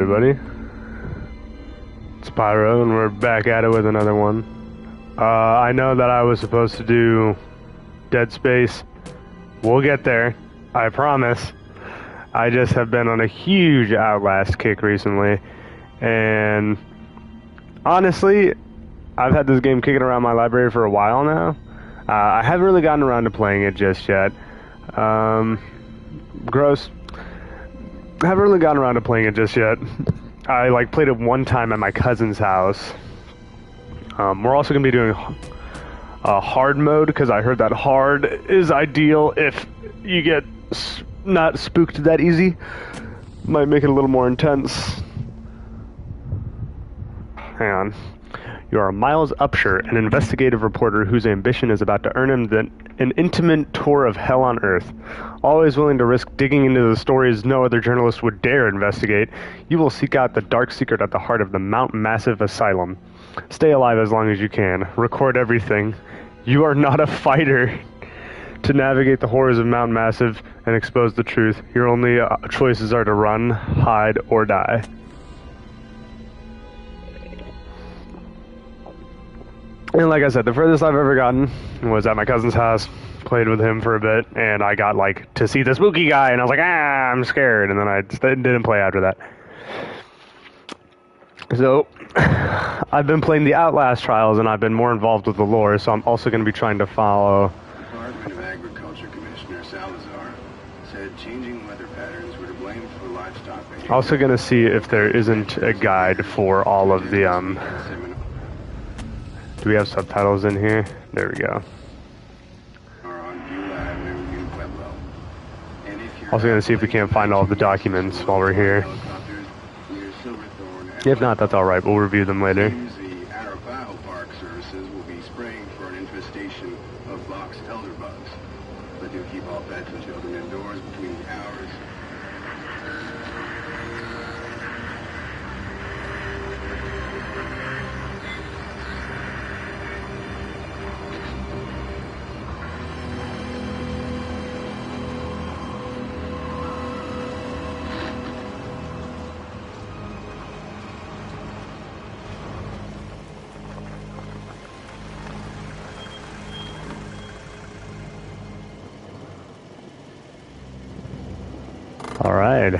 Everybody, it's Pyro, and we're back at it with another one. I know that I was supposed to do Dead Space. We'll get there, I promise. I just have been on a huge Outlast kick recently, and honestly, I've had this game kicking around my library for a while now. I haven't really gotten around to playing it just yet. Gross. I haven't really gotten around to playing it just yet. I played it one time at my cousin's house. We're also going to be doing hard mode because I heard that hard is ideal if you get not spooked that easy. Might make it a little more intense. Hang on. You are Miles Upshur, an investigative reporter whose ambition is about to earn him an intimate tour of hell on Earth. Always willing to risk digging into the stories no other journalist would dare investigate, you will seek out the dark secret at the heart of the Mount Massive Asylum. Stay alive as long as you can. Record everything. You are not a fighter. To navigate the horrors of Mount Massive and expose the truth, your only choices are to run, hide, or die. And like I said, the furthest I've ever gotten was at my cousin's house. Played with him for a bit, and I got to see the spooky guy, and I was like, I'm scared, and then I just didn't play after that. So, I've been playing the Outlast trials, and I've been more involved with the lore, so I'm also going to be trying to follow... Department of Agriculture Commissioner Salazar said changing weather patterns were to blame for livestock behavior. Also going to see if there isn't a guide for all of the, Do we have subtitles in here? There we go. Also going to see if we can't find all of the documents while we're here. If not, that's alright. We'll review them later. The Arapaho Park services will be spraying for an infestation of box elder bugs. But do keep all pets and children indoors between the hours. All right.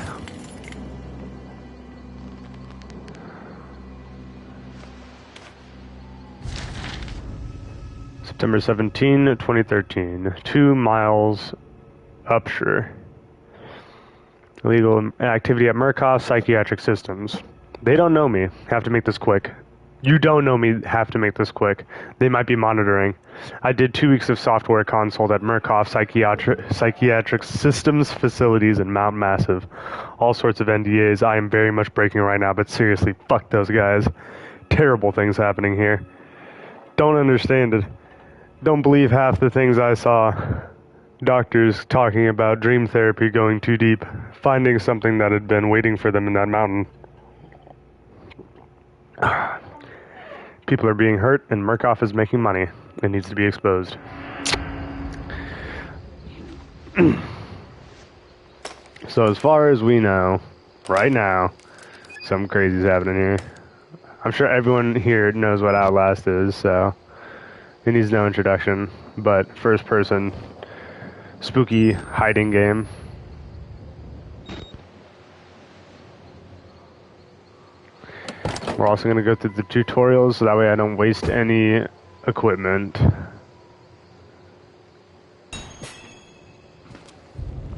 September 17, 2013. 2 Miles Upshur. Illegal activity at Murkoff Psychiatric Systems. They don't know me. Have to make this quick. You don't know me. Have to make this quick. They might be monitoring. I did 2 weeks of software consult at Murkoff Psychiatric Systems facilities in Mount Massive. All sorts of NDAs I am very much breaking right now, but seriously, fuck those guys. Terrible things happening here. Don't understand it. Don't believe half the things I saw. Doctors talking about dream therapy going too deep, finding something that had been waiting for them in that mountain. People are being hurt, and Murkoff is making money. It needs to be exposed. So as far as we know, right now, something crazy is happening here. I'm sure everyone here knows what Outlast is, so it needs no introduction. But first person, spooky hiding game. We're also going to go through the tutorials so that way I don't waste any equipment.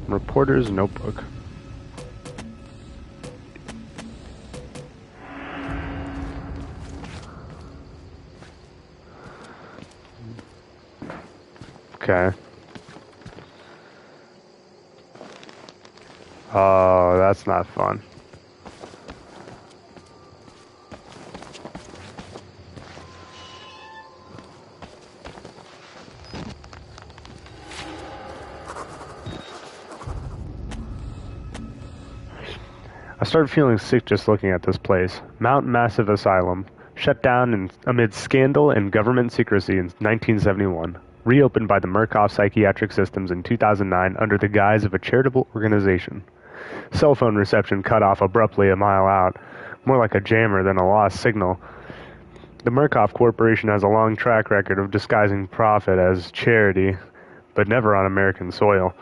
Reporter's notebook. Okay. Oh, that's not fun. I started feeling sick just looking at this place. Mount Massive Asylum. Shut down amid scandal and government secrecy in 1971. Reopened by the Murkoff Psychiatric Systems in 2009 under the guise of a charitable organization. Cell phone reception cut off abruptly a mile out, more like a jammer than a lost signal. The Murkoff Corporation has a long track record of disguising profit as charity, but never on American soil.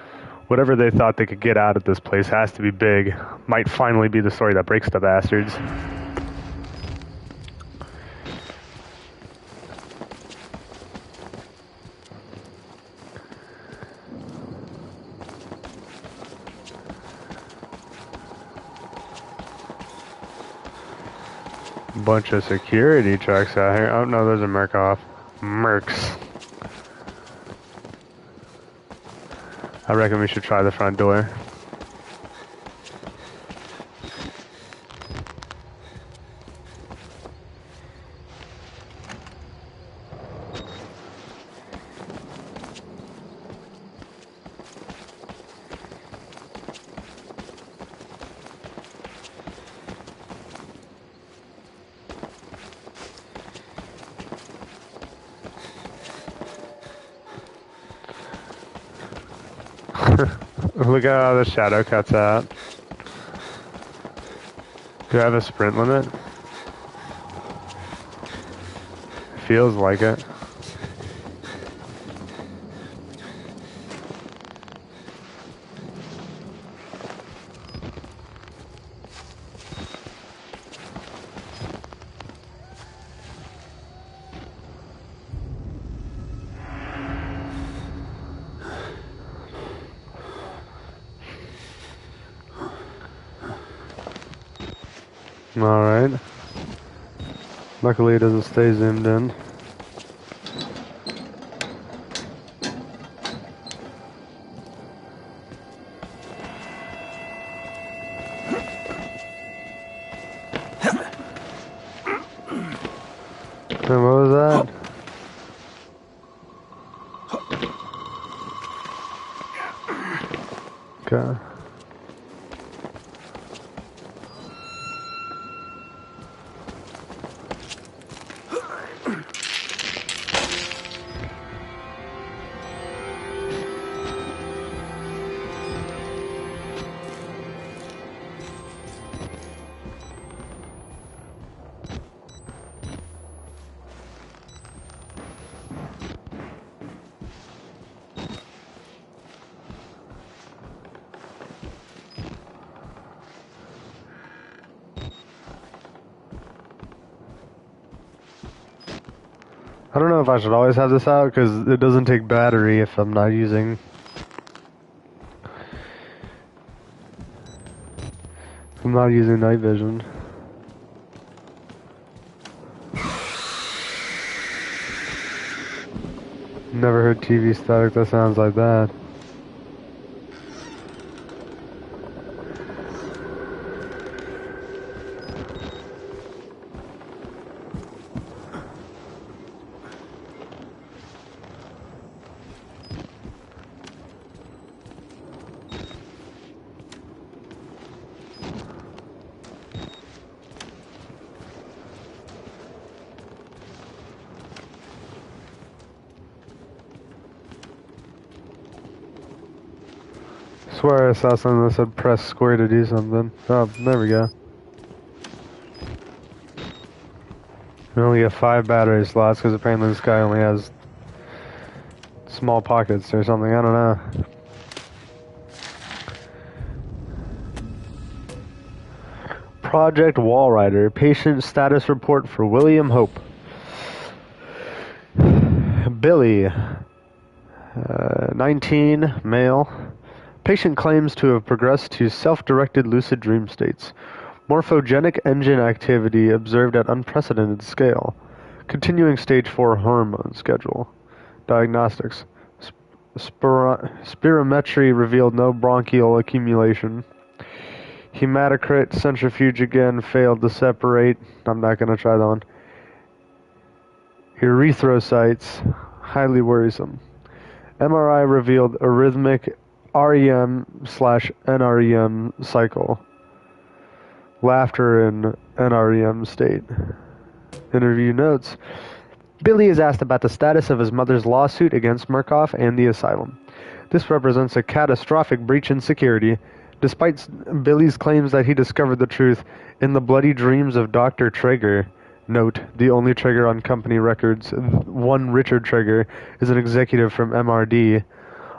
Whatever they thought they could get out of this place has to be big. Might finally be the story that breaks the bastards. Bunch of security trucks out here. Oh no, those are Murkoff. Mercs. I reckon we should try the front door. Look at how the shadow cuts out. Do I have a sprint limit? Feels like it. Alright. Luckily it doesn't stay zoomed in. And what was that? Okay. I don't know if I should always have this out, because it doesn't take battery if I'm not using... night vision. Never heard TV static that sounds like that. Swear I saw something that said press square to do something. Oh, there we go. We only get 5 battery slots because apparently this guy only has small pockets or something. I don't know. Project Wallrider. Patient status report for William Hope. Billy. 19, male. Patient claims to have progressed to self-directed lucid dream states. Morphogenic engine activity observed at unprecedented scale. Continuing stage 4 hormone schedule. Diagnostics. Spirometry revealed no bronchial accumulation. Hematocrit centrifuge again failed to separate. I'm not going to try that one. Erythrocytes. Highly worrisome. MRI revealed arrhythmic REM/NREM cycle. Laughter in NREM state. Interview notes. Billy is asked about the status of his mother's lawsuit against Murkoff and the asylum. This represents a catastrophic breach in security. Despite Billy's claims that he discovered the truth in the bloody dreams of Dr. Traeger, note, the only Traeger on company records, one Richard Traeger, is an executive from MRD.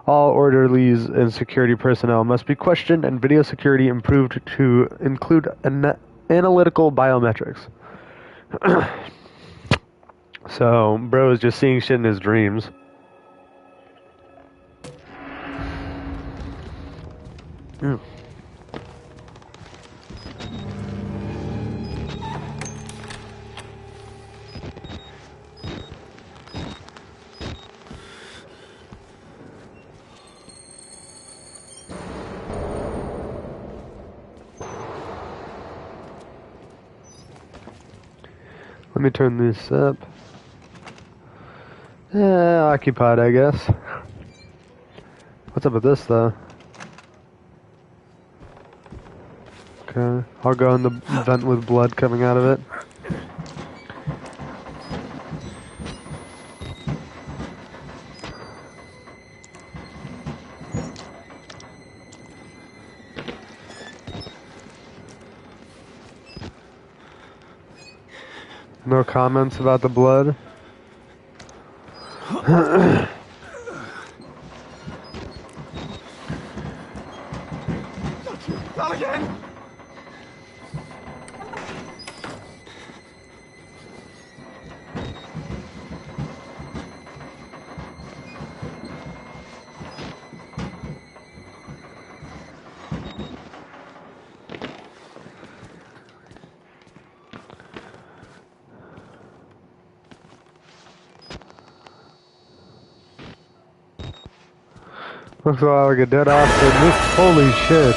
All orderlies and security personnel must be questioned and video security improved to include analytical biometrics. So, bro is just seeing shit in his dreams. Ew. Let me turn this up. Occupied, I guess. What's up with this, though? Okay, I'll go in the vent with blood coming out of it. No comments about the blood? Not again! Looks like a dead officer. Holy shit.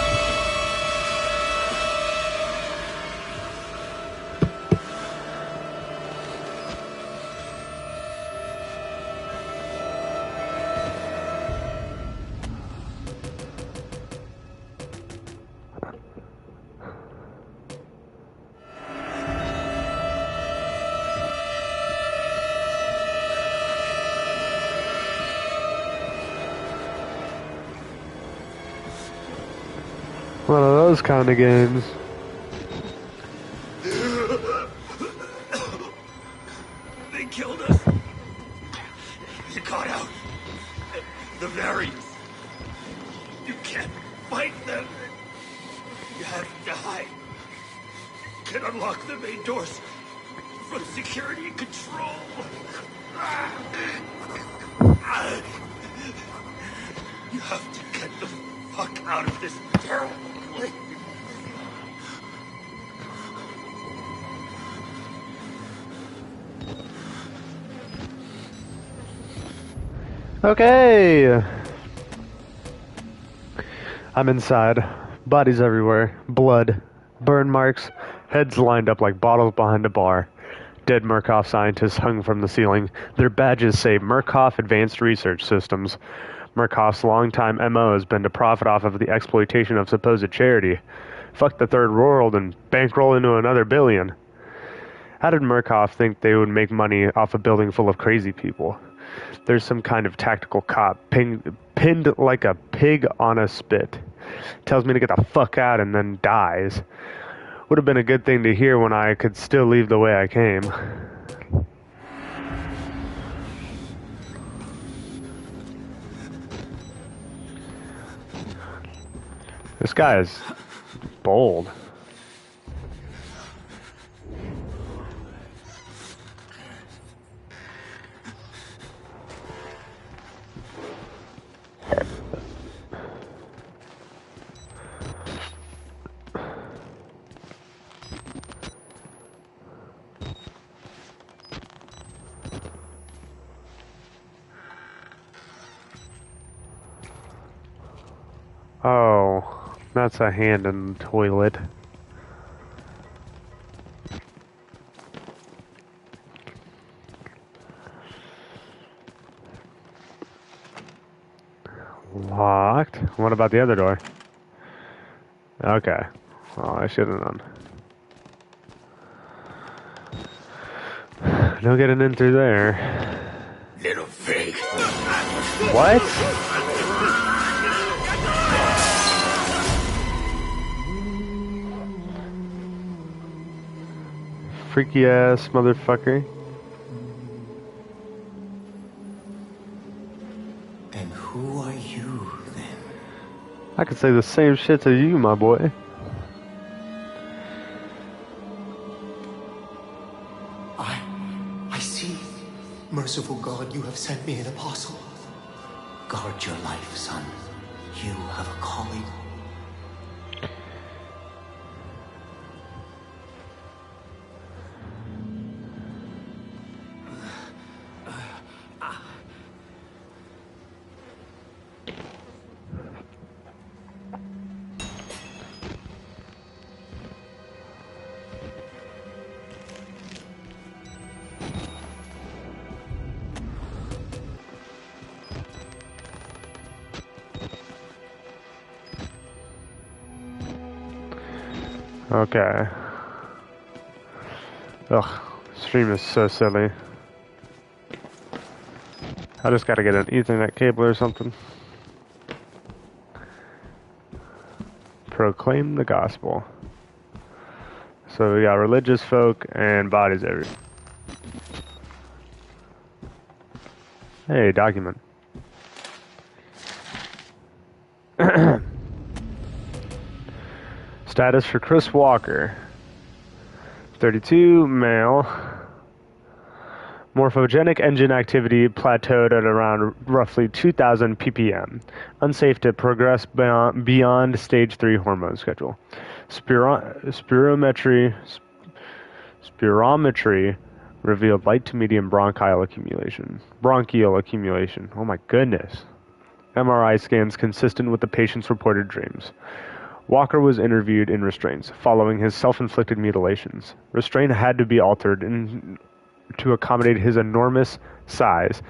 One of those kind of games. They killed us. You got out. The variants. You can't fight them. You have to hide. You can unlock the main doors from security and control. You have to get the fuck out of this terrible place. Okay. I'm inside. Bodies everywhere. Blood. Burn marks. Heads lined up like bottles behind a bar. Dead Murkoff scientists hung from the ceiling. Their badges say Murkoff Advanced Research Systems. Murkoff's longtime MO has been to profit off of the exploitation of supposed charity. Fuck the third world and bankroll into another billion. How did Murkoff think they would make money off a building full of crazy people? There's some kind of tactical cop pinned like a pig on a spit. Tells me to get the fuck out and then dies. Would have been a good thing to hear when I could still leave the way I came. This guy is bold. Oh, that's a hand in the toilet. Locked. What about the other door? Okay. Oh, I should have known. No getting in through there. Little pig. What? freaky ass motherfucker. And who are you, then? I could say the same shit to you, my boy. I see. Merciful God, you have sent me an apostle. Guard your life, son. You have a calling. Okay. Ugh, stream is so silly. I just gotta get an Ethernet cable or something. Proclaim the gospel. So we got religious folk and bodies everywhere. Hey, document. Status for Chris Walker. 32, male. Morphogenic engine activity plateaued at around roughly 2,000 ppm. Unsafe to progress beyond stage 3 hormone schedule. Spirometry revealed light to medium bronchial accumulation. Oh my goodness. MRI scans consistent with the patient's reported dreams. Walker was interviewed in restraints following his self-inflicted mutilations. Restraint had to be altered to accommodate his enormous size.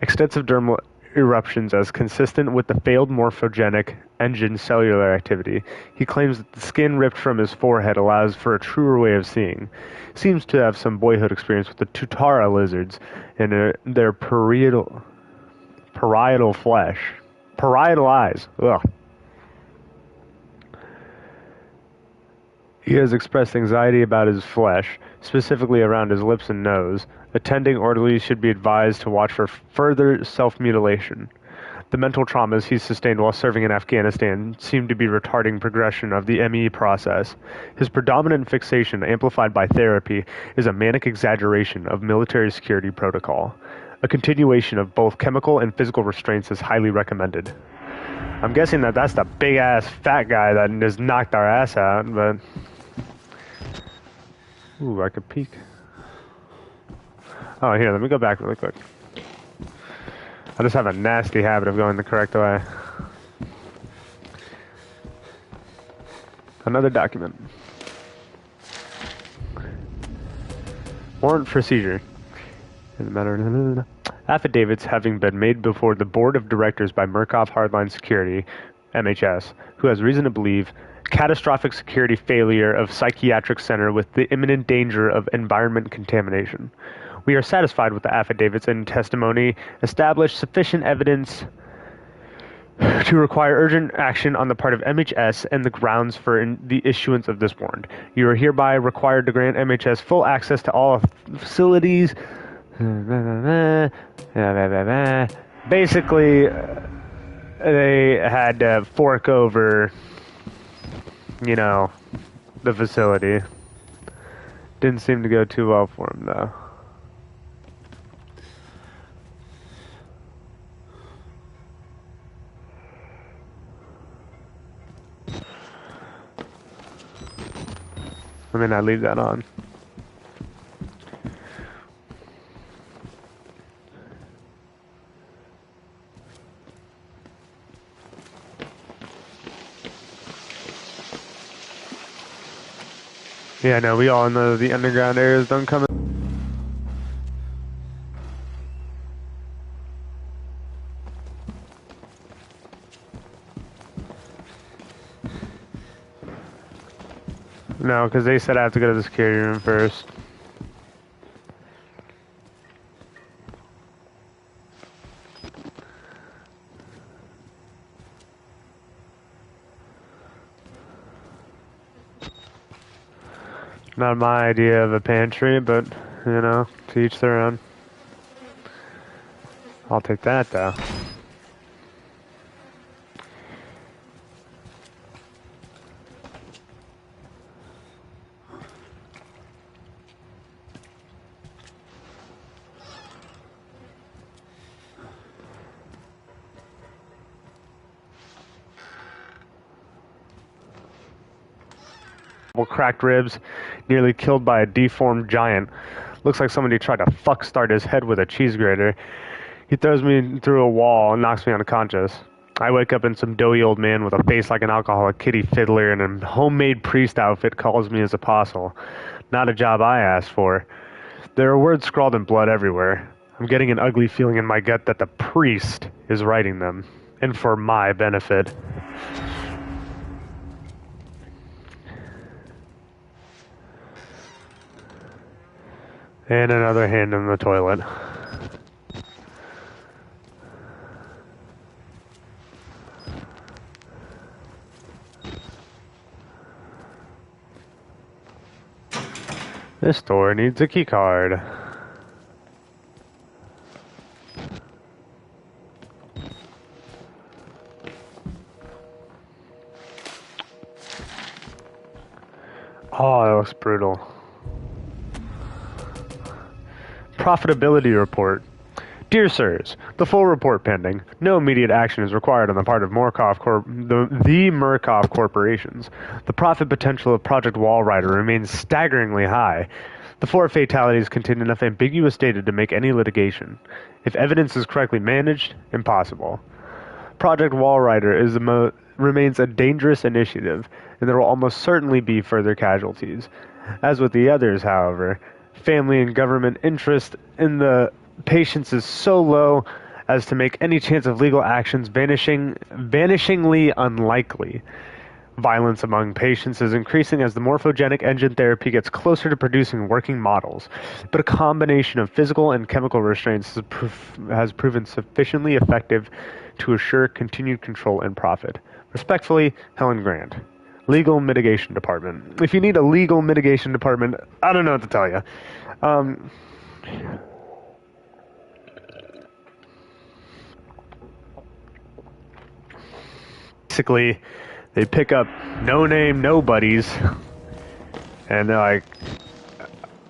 Extensive dermal eruptions as consistent with the failed morphogenic engine cellular activity. He claims that the skin ripped from his forehead allows for a truer way of seeing. Seems to have some boyhood experience with the Tutara lizards and their parietal flesh. Parietal eyes. Ugh. He has expressed anxiety about his flesh, specifically around his lips and nose. Attending orderlies should be advised to watch for further self-mutilation. The mental traumas he sustained while serving in Afghanistan seem to be retarding progression of the ME process. His predominant fixation, amplified by therapy, is a manic exaggeration of military security protocol. A continuation of both chemical and physical restraints is highly recommended. I'm guessing that that's the big-ass fat guy that just knocked our ass out, but... Ooh, I could peek. Oh, here, let me go back really quick. I just have a nasty habit of going the correct way. Another document. Warrant for seizure. In the matter affidavits having been made before the board of directors by Murkoff Hardline Security, MHS, who has reason to believe catastrophic security failure of psychiatric center with the imminent danger of environment contamination. We are satisfied with the affidavits and testimony established sufficient evidence to require urgent action on the part of MHS and the grounds for the issuance of this warrant. You are hereby required to grant MHS full access to all facilities. Basically, they had to fork over, you know, the facility. Didn't seem to go too well for him, though. I mean, I leave that on. Yeah, no, we all know the underground areas don't come in. No, because they said I have to go to the security room first. Not my idea of a pantry, but, you know, to each their own. I'll take that, though. Cracked ribs, nearly killed by a deformed giant. Looks like somebody tried to fuckstart his head with a cheese grater. He throws me through a wall and knocks me unconscious. I wake up and some doughy old man with a face like an alcoholic kitty fiddler and a homemade priest outfit calls me his apostle. Not a job I asked for. There are words scrawled in blood everywhere. I'm getting an ugly feeling in my gut that the priest is writing them, and for my benefit. And another hand in the toilet. This door needs a key card. Oh, that looks brutal. Profitability report. Dear sirs, the full report pending. No immediate action is required on the part of the Murkoff corporations. The profit potential of Project Wallrider remains staggeringly high. The 4 fatalities contain enough ambiguous data to make any litigation. If evidence is correctly managed, impossible. Project Wallrider remains a dangerous initiative, and there will almost certainly be further casualties. As with the others, however, family and government interest in the patients is so low as to make any chance of legal actions vanishingly unlikely. Violence among patients is increasing as the morphogenic engine therapy gets closer to producing working models, but a combination of physical and chemical restraints has proven sufficiently effective to assure continued control and profit. Respectfully, Helen Grant. Legal Mitigation Department. If you need a legal mitigation department, I don't know what to tell you. Basically, they pick up no-name nobodies, and they're like,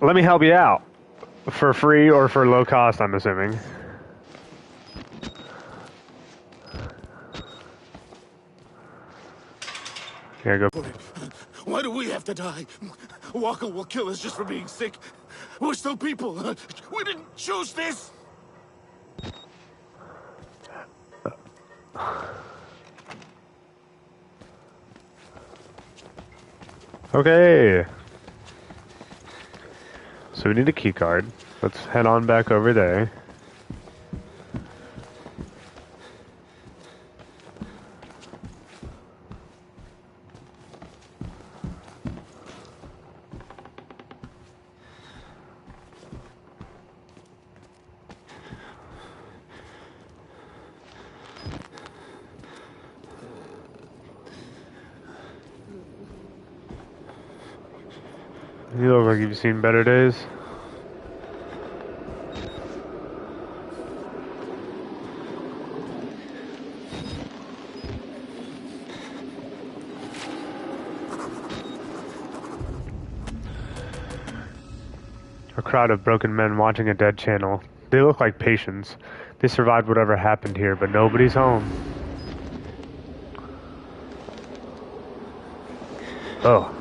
let me help you out. For free or for low cost, I'm assuming. Here, go. Why do we have to die? Walker will kill us just for being sick. We're still people. We didn't choose this. Okay. So we need a key card. Let's head on back over there. You look like you've seen better days. A crowd of broken men watching a dead channel. They look like patients. They survived whatever happened here, but nobody's home. Oh.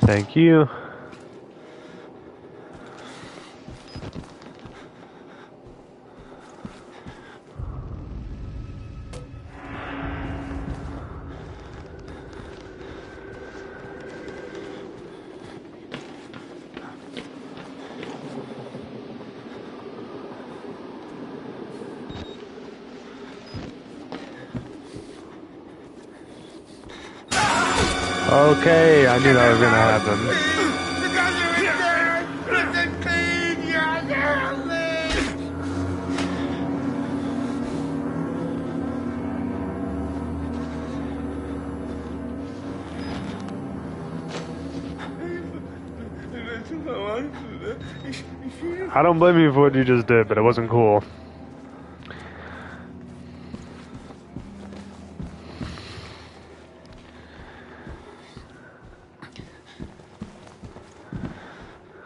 Thank you. Okay, I knew that was gonna happen. I don't blame you for what you just did, but it wasn't cool.